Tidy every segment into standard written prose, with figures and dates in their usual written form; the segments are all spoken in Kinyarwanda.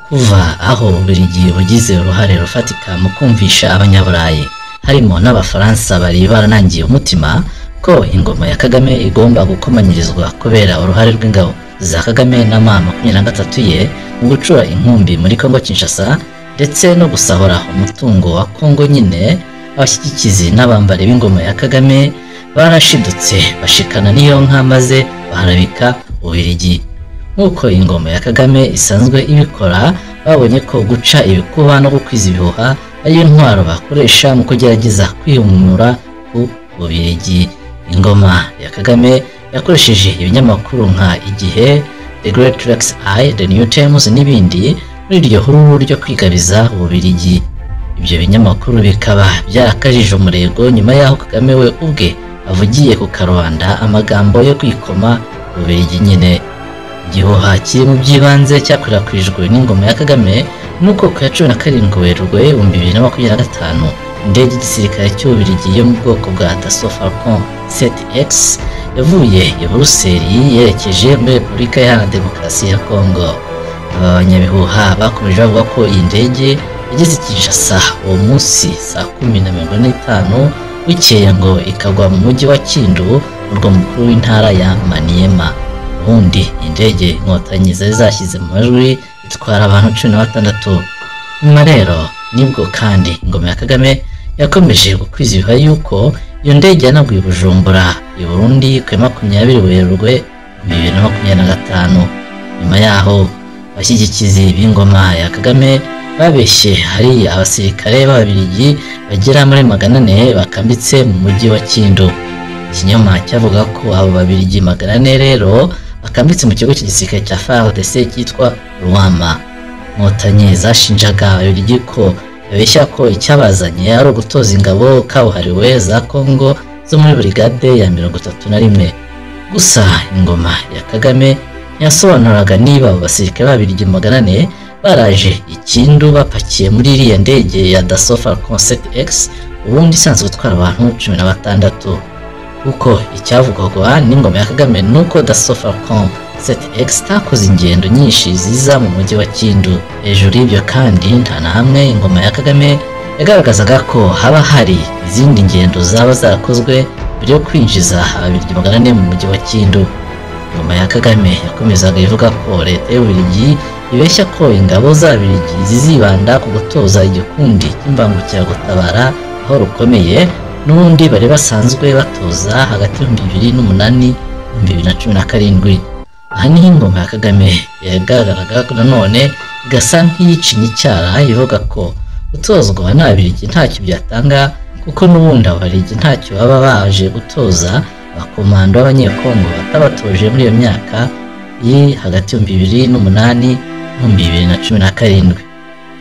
kuva aho Ububiligi bugize uruhare rufatika mu kumvisha abanyaburayi harimo n'abafaransa bari baranangiye umutima ko ingoma ya Kagame igomba gukomanyirizwa kubera uruhare rw'ingabo za Kagame na M23 ye mu gucura inkumbi muri Kongo Kinshasa ndetse no gusahura umutungo wa Kongo nyine. Abashyigikizi n'abambari b'ingoma ya Kagame barashidutse bashikana n'iyo nka maze baharabika Ububiligi. Nk'uko ingoma ya Kagame isanzwe ibikora, babonye ko guca ibikuba no gukwiza ibihuha ariyo ntwaro bakoresha mu kugerageza kwihumura ku Bubiligi. Ingoma ya Kagame yakoresheje ibinyamakuru nka Igihe, The Great Rex Eye, The New Times n'ibindi muri iryo hururu ryo kwigabiza Ububiligi. Ibyo binyamakuru bikaba byarakajije umurego nyuma y'aho Kagame we ubwe avugiye ku karubanda amagambo yo kwikoma Ububiligi nyine. Igihuha kiri mu by'ibanze cyakwirakwijwe n'ingoma ya Kagame nuko ku ya 17 Werurwe 2025 indege y'igisirikare cy'Ububiligi yo mu bwoko bwa Dassault Falcon 7X yavuye i Buruseli yerekeje muri Repubulika Iharanira Demokarasi ya Kongo. Abanyabihuha bakomeje bavuga ko iyi ndege yageze Kinshasa uwo munsi saa 10:45 bukeye ngo ikagwa mu mujyi wa Kindu, umurwa mukuru w'intara ya Maniema. Ubundi indege inkotanyi zari zashyize mu majwi itwara abantu 16. Nyuma rero nibwo kandi ingoma ya Kagame yakomeje gukwiza ibihuha yuko iyo ndege yanaguye Bujumbura i Burundi ku 20 Werurwe 2025. Nyuma yaho abashyigikizi b'ingoma ya Kagame babeshye hari abasirikare b'Ababiligi bagera muri 400 bakambitse mu mujyi wa Kindu. Ikinyoma cyavuga ko abo Babiligi 400 rero bakambitse mu kigo cy'igisirikare cya FARDC cyitwa Ruwama. Inkotanyi zashinjaga Ababiligi ko babeshya ko icyabazanye ari ugutoza ingabo kabuhariwe za Kongo zo muri brigade ya 31. Gusa ingoma ya Kagame yasobanuraga niba abo basirikare b'Ababiligi 400 baraje ikindu bapakiye muri iriya ndege ya Dassault Falcon 7X ubundi isanzwe gutwara abantu 16. Kuko icyavugwaga n'ingoma ya Kagame nuko Dassault Falcon 7X takoze ingendo nyinshi ziza mu mujyi wa Kindu. Hejuru y'ibyo kandi nta na hamwe ingoma ya Kagame yagaragazaga ko haba hari izindi ngendo zaba zarakozwe mbere yo kwinjiza Ababiligi 400 mu mujyi wa Kindu. Ingoma ya Kagame yakomezaga ivuga ko leta y'Ububiligi ibeshya ko ingabo z'Ababiligi zizibanda ku gutoza igikundi cy'imbangukiragutabara aho rukomeye n'ubundi bari basanzwe batoza hagati ya 2008 2017. Aha niho ingoma ya Kagame yagaragaraga nanone igasa nk'iyicinya icyara ivuga ko gutozwa n'Ababiligi ntacyo byatanga kuko n'ubundi Ababiligi ntacyo baba baje gutoza abakomando b'Abanyekongo batabatoje muri iyo myaka iri hagati ya 2008 2017.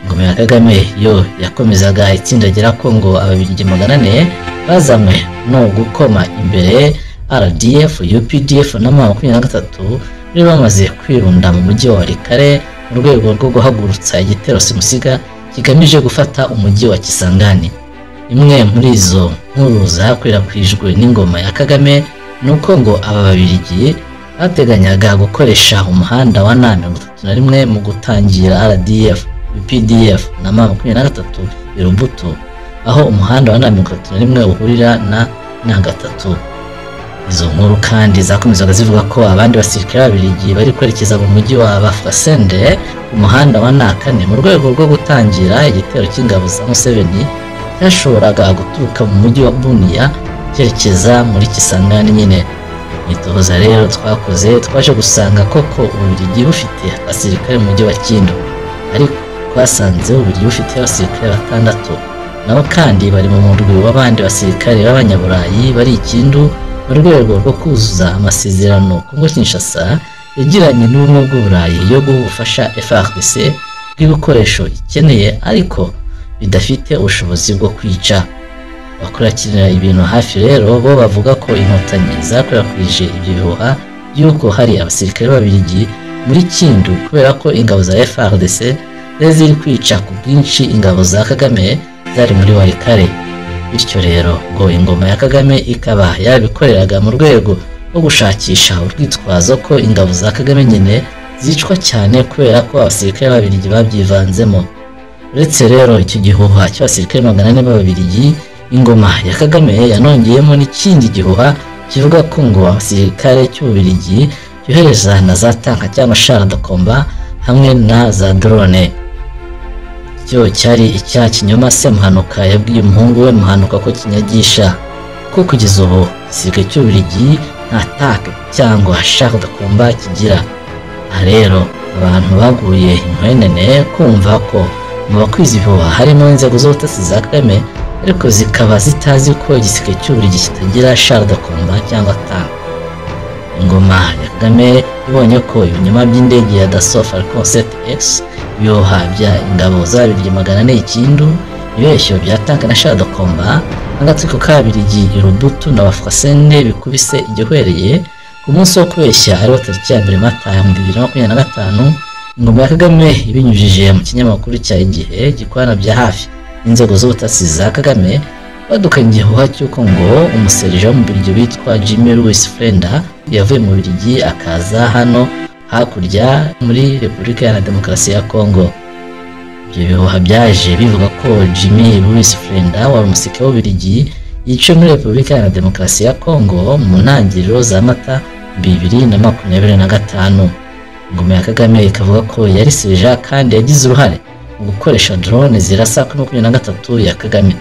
Ingoma ya Kagame yo yakomezaga itsindagira ko ngo Ababiligi 400 bazamwe no gukoma imbere RDF, UPDF na M23 bari bamaze kwirunda mu mujyi wa Walikale mu rwego rwo guhagurutsa igitero simusiga kigamije gufata umujyi wa Kisangani. Imwe muri izo nkuru zakwirakwijwe n'ingoma ya Kagame nuko ngo aba Babiligi bateganyaga gukoresha umuhanda wa N31 mu gutangira RDF, UPDF na M23 Birumbuto, aho umuhanda wa N31 uhurira na N3. Izo nkuru kandi zakomezaga zivuga ko abandi basirikare b'Ababiligi bari kwerekeza mu mujyi wa Bafasende ku muhanda wa N4 mu rwego rwo gutangira igitero cy'ingabo za Museveni cyashoboraga guturuka mu mujyi wa Bunia cyerekeza muri Kisangani nyine. Itohoza rero twakoze twaje gusanga koko Ububiligi bufite abasirikare mu mujyi wa Kindu, ariko twasanze Ububiligi bufite abasirikare 6 nabo kandi bari mu murwi w'abandi basirikare b'Abanyaburayi bari Kindu mu rwego rwo kuzuza amasezerano Kongo Kinshasa yagiranye n'ubumwe bw'Uburayi yo gufasha FARDC bw'ibikoresho ikeneye ariko bidafite ubushobozi bwo kwica. Bakurikirana ibintu hafi rero bo bavuga ko inkotanyi zakwirakwije ibyo bihuha yuko hari abasirikare b'Ababiligi muri Kindu kubera ko ingabo za FARDC ziri kwica ku bwinshi ingabo za Kagame zari muri Walikale. Bityo rero ngo ingoma ya Kagame ikaba yabikoreraga mu rwego rwo gushakisha urwitwazo ko ingabo za Kagame nyine zicwa cyane kubera ko abasirikare b'Ababiligi babyivanzemo. Uretse rero icyo gihuha cy'abasirikare 400 b'Ababiligi, ingoma ya Kagame yanongeyemo n'ikindi gihuha kivuga ko ngo abasirikare cy'Ububiligi yohereza na za tanka cyangwa chars de combat hamwe na za drone. Cyo cyari icyaha kinyoma Semuhanuka yabwiye umuhungu we Muhanuka ko kinyagisha ko kugeza ubu igisirikare cy'Ububiligi nta tank cyangwa chars de combat kigira. Aha rero abantu baguye inkwenene kumva ko mu bakwiza ibihuha harimo inzego z'ubutasi za Kagame, ariko zikaba zitazi ko igisirikare cy'Ububiligi kitagira chars de combat cyangwa tank. Ingoma ya Kagame ibonye ko ibinyoma by'indege ya Dassault Falcon 7X, ibihuha bya ingabo z'Ababiligi 400 ikindu, ibeshyo bya tank na chars de combat, agatsiko k'Ababiligi Irubutu na Bafrasene bikubise igihwereye ku munsi wo kubeshya ariwo tariki ya 2 Mata 2025. Ingoma ya Kagame ibinyujije mu kinyamakuru cya Igihe gikorana bya hafi inzego z'ubutasi za Kagame, badukanye igihuha cy'uko ngo umuserija w'Umubiligi witwa Jimmy Louis Frenda yavuye mu Bubiligi akaza hano hakurya muri Repubulika Iharanira Demokarasi ya Kongo. Ibyo bihuha byaje bivuga ko Jimmy Louis Frenda wari umusirikare w'Ububiligi yiciwe muri Repubulika Iharanira Demokarasi ya Kongo mu ntangiriro za Mata 2025. Ingoma ya Kagame ikavuga ko yari serija kandi yagize uruhare mu gukoresha drone zirasa kuri 23 ya Kagame.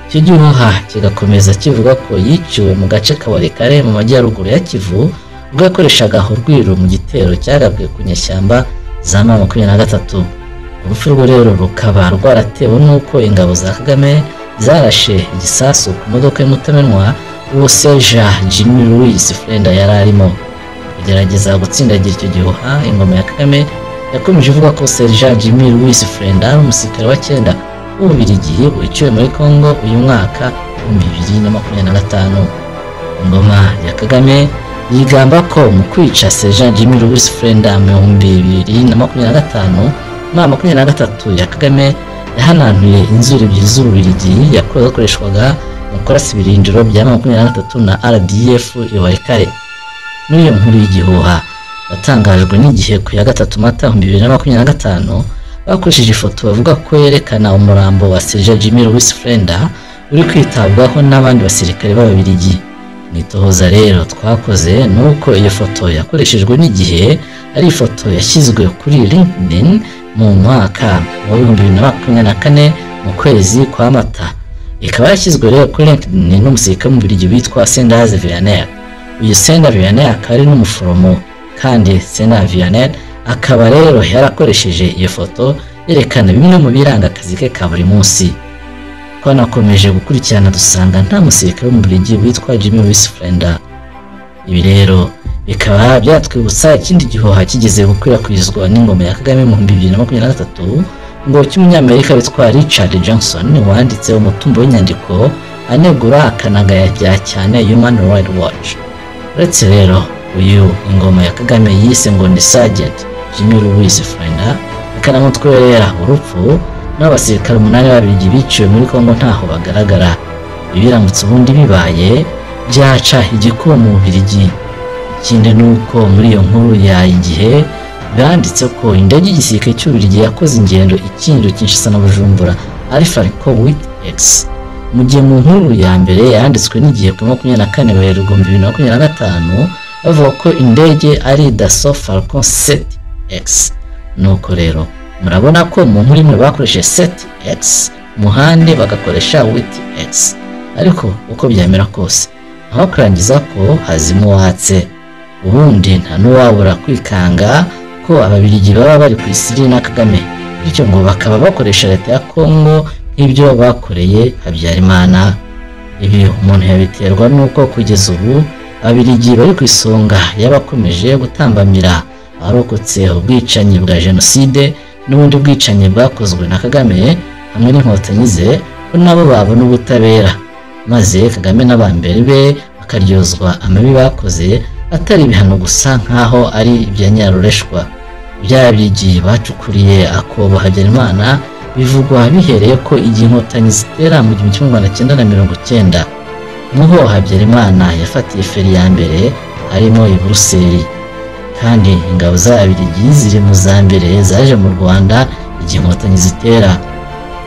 Icyo gihuha kigakomeza kivuga ko yiciwe mu gace ka Walikale mu majyaruguru ya Kivu ubwo yakoreshaga urwiro mu gitero cyagabwe ku nyeshyamba za M23. Urupfu rwe rero rukaba rwaratewe n'uko ingabo za Kagame zarashe igisasu ku modoka y'umutamenwa uwo Serja Jimmy Louis Frenda yari arimo. Kugerageza gutsindagira icyo gihuha, ingoma ya Kagame yakomeje ivuga ko Serja Jimmy Louis Frenda umusirikare wa 9 w'Ububiligi wiciwe muri Kongo uyu mwaka 2025. Ingoma ya Kagame yigamba ko mu kwica Serja Jimmy Louis Frenda mu 2025, na 23 ya Kagame yahananuye inzuri ebyiri z'Ububiligi yakoreshwaga mu kurasa ibirindiro bya 23 na RDF i Walikale. N'iyo nkuru y'igihuha yatangajwe n'Igihe ku ya 3 Mata 2025, bakoresheje ifoto bavuga ko yerekana umurambo wa Serja Jimmy Louis Frenda uri kwitabwaho n'abandi basirikare b'Ababiligi. Nitohoza rero twakoze nuko iyo foto yakoreshejwe n'Igihe ari ifoto yashyizwe kuri LinkedIn mu mwaka wa 2024 mu kwezi kwa Mata. Ikaba yashyizwe rero kuri LinkedIn n'umusirikare w'Umubiligi witwa Sendaze Vianney. Uyu Sendaze Vianney akaba ari n'umuforomo, kandi Sendaze Vianney akaba rero yarakoresheje iyo foto yerekana bimwe mu biranga akazi ke ka buri munsi. Twanakomeje gukurikirana dusanga nta musirikare w'Umubiligi witwa Jimmy Louis Frenda. Ibi rero bikaba byatwibutsa ikindi gihuha kigeze gukwirakwizwa n'ingoma ya Kagame mu 2023 ngo cy'umunyamerika witwa Richard Johnson wanditse umutumbo w'inyandiko anegura akanagaya cyane Human Rights Watch. Uretse rero uyu ingoma ya Kagame yise ngo ni Sergeant Jimmy Louis Frenda akanamutwerera urupfu n'abasirikare 8 b'Ababiligi biciwe muri Kongo ntaho bagaragara. Ibiramutse ubundi bibaye byaca igikuba mu Bubiligi. Ikindi nuko muri iyo nkuru ya Igihe banditse ko indege y'igisirikare cy'Ububiligi yakoze ingendo ikindu Kinshasa na Bujumbura ari Falcon 8X. Mu gihe mu nkuru ya mbere yanditswe n'Igihe ku 24 Werurwe 2025 bavuga ko indege ari Dassault Falcon 7X. Nuko rero murabona ko mu nkuru imwe bakoresheje 7X, muhande bagakoresha 8X. Ariko uko byamera kose aho kurangiza ko hazimuwatse, ubundi nta n'uwabura kwikanga ko Ababiligi baba bari ku isiri na Kagame, bityo ngo bakaba bakoresha leta ya Kongo nk'ibyo bakoreye Habyarimana. Ibi umuntu yabiterwa nuko kugeza ubu Ababiligi bari ku isonga y'abakomeje gutambamira abarokotse ubwicanyi bwa jenoside n'ubundi bwicanyi bwakozwe na Kagame hamwe n'inkotanyi ze, ko nabo babona ubutabera maze Kagame n'abambere be bakaryozwa amabi bakoze atari ibihano gusa nkaho ari ibya nyarureshwa. By'Ababiligi bacukuriye akobo Habyarimana bivugwa bihereye ko igihe inkotanyi zitera mu 1990 niho Habyarimana yafatiye feri ya mbere harimo i Buruseli, kandi ingabo z'Ababiligi ziri mu za mbere zaje mu Rwanda igihe inkotanyi zitera.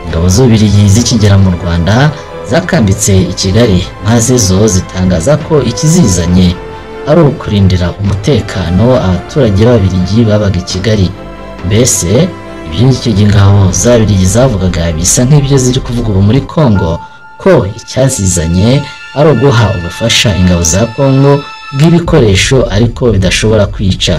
Ingabo z'Ababiligi zikigera mu Rwanda zakambitse i Kigali, maze zo zitangaza ko ikizizanye ari ukurindira umutekano abaturage b'Ababiligi babaga i Kigali. Mbese ibyo icyo gihe ingabo z'Ababiligi zavugaga bisa nk'ibyo ziri kuvuga ubu muri Congo, ko icyazizanye ari uguha ubufasha ingabo za Congo bw'ibikoresho ariko bidashobora kwica.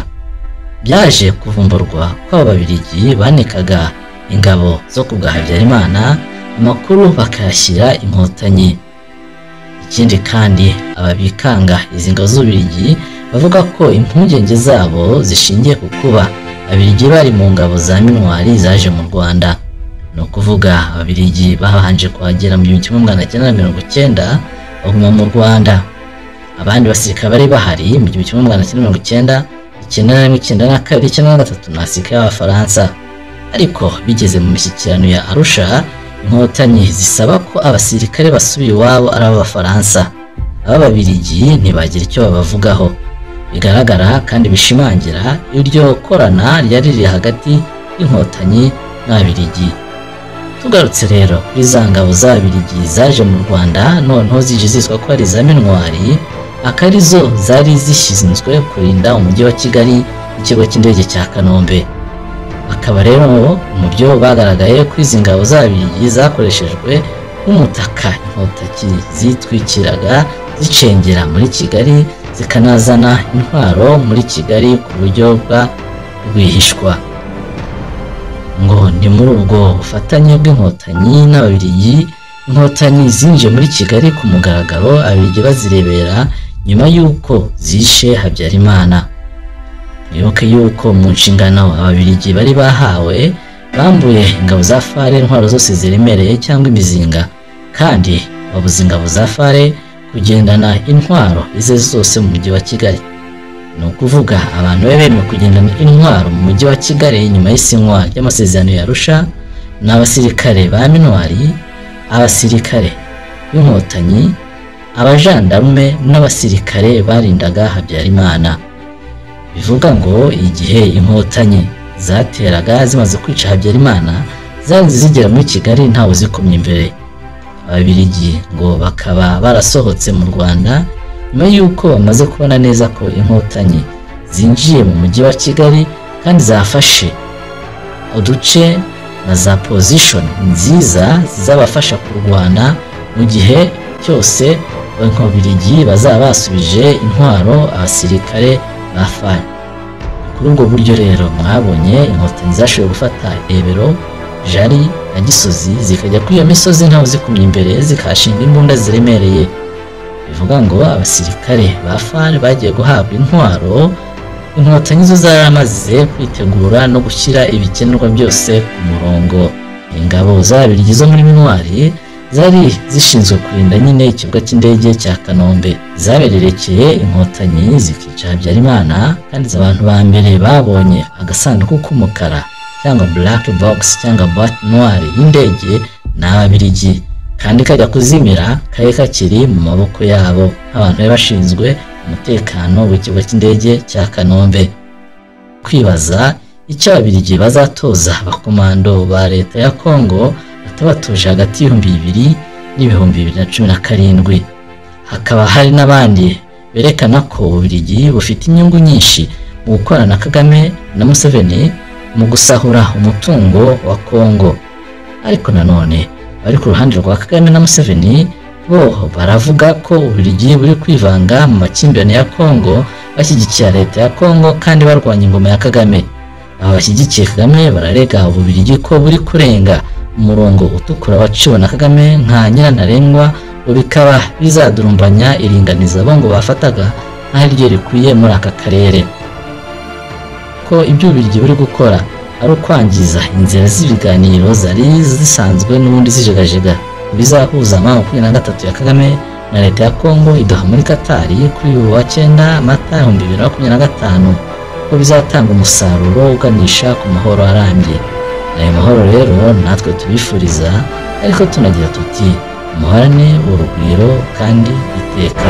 Byaje kuvumburwa ko Ababiligi banikaga ingabo zo ku bwa Habyarimana, amakuru bakayashyira inkotanyi. Ikindi kandi ababikanga izi ngabo z'Ababiligi bavuga ko impungenge zabo zishingiye ku kuba Ababiligi bari mu ngabo za Mintwari zaje mu Rwanda. Ni ukuvuga Ababiligi babanje kuhagera mu 1990 baguma mu Rwanda. Abandi basirikare bari bahari mu 1990, 1992, 1993 na abasirikare b'Abafaransa. Ariko bigeze mu mishyikirano ya Arusha, inkotanyi zisaba ko abasirikare basubiye iwabo ari ab'Abafaransa. Ab'Ababiligi ntibagira icyo babavugaho. Bigaragara kandi bishimangira iryo korana ryari riri hagati y'inkotanyi n'Ababiligi. Tugarutse rero kuri za ngabo z'Ababiligi zaje mu Rwanda, noneho zije zitwa ko ari za Mintwari, akarizo zari zishinzwe kurinda umujyi wa Kigali n'ikigo cy'indege cya Kanombe. Akaba rero mu byo bagaragaye ko izi ngabo z'Ababiligi zakoreshejwe nk'umutaka inkotanyi zitwikiraga zicengera muri Kigali, zikanazana intwaro muri Kigali ku buryo bwa rwihishwa. Ngo ni muri ubwo bufatanye bw'inkotanyi n'Ababiligi, inkotanyi zinjiye muri Kigali ku mugaragaro, Ababiligi bazirebera nyuma y'uko zishe Habyarimana. Mwibuke y'uko mu nshingano Ababiligi bari bahawe bambuye ingabo za FARC intwaro zose ziremereye cyangwa imizinga, kandi babuza ingabo za FARC kugendana intwaro ize zose mu mujyi wa Kigali. Ni ukuvuga abantu bemerewe kugendana intwaro mu mujyi wa Kigali nyuma y'isinywa ry'amasezerano ya Arusha n'abasirikare ba Mintwari, abasirikare b'inkotanyi, abajandarume n'abasirikare barindaga Habyarimana. Bivuga ngo igihe inkotanyi zateraga zimaze kwica Habyarimana, zari zigera muri Kigali ntawe zikomye imbere. Ababiligi ngo bakaba barasohotse mu Rwanda nyuma y'uko bamaze kubona neza ko inkotanyi zinjiye mu mujyi wa Kigali kandi zafashe uduce na za position nziza zizabafasha kurwana mu gihe cyose Ababiligi bazaba basubije intwaro abasirikare ba FARC. Kuri ubwo buryo rero mwabonye inkotanyi zashoboye gufata Rebero, Jari na Gisozi, zikajya kuri iyo misozi ntawe zikumye imbere, zikashinga imbunda ziremereye. Bivuga ngo abasirikare ba FARC bagiye guhabwa intwaro, inkotanyi zo zaramaze kwitegura no gushyira ibikenerwa byose ku murongo. Ingabo z'Ababiligi zo muri Mintwari zari zishinzwe kurinda nyine ikibuga cy'indege cya Kanombe, zabererekeye inkotanyi zikica Habyarimana. Kandi abantu ba mbere babonye agasanduku k'umukara cyangwa black box cyangwa boîte noire y'indege n'Ababiligi, kandi kajya kuzimira kari kakiri mu maboko yabo nk'abantu bari bashinzwe umutekano w'ikigo cy'indege cya Kanombe. Kwibaza icyo Ababiligi bazatoza abakomando ba leta ya Congo batabatuje hagati y'2000 n'2017. Hakaba hari n'abandi berekana ko Ababiligi bufite inyungu nyinshi mu gukorana na Kagame na Museveni mu gusahura umutungo wa Congo. Ariko nanone bari ku ruhande rwa Kagame na Museveni bo baravuga ko Ababiligi buri kwivanga mu makimbirane ya Congo, bashyigikira leta ya Congo kandi barwanya ingoma ya Kagame. Aba bashyigikiye Kagame bararega Ababiligi ko buri kurenga umurongo utukura waciwe na Kagame nka nyirantarengwa, bikaba bizadurumbanya iringaniza bo ngo bafataga nk'aho iryo rikwiye muri aka karere. Ko ibyo Ababiligi buri gukora ari ukwangiza inzira z'ibiganiro zari zisanzwe n'ubundi zijegajega bizahuza ama 23 ya Kagame na leta ya Congo idoha muri Qatar kuri uyu wa 9 Mata 2025, ko bizatanga umusaruro uganisha ku mahoro arambye. Ayo mahoro rero natwe tubifuriza, ariko tunagira tuti muhorane urugwiro kandi iteka.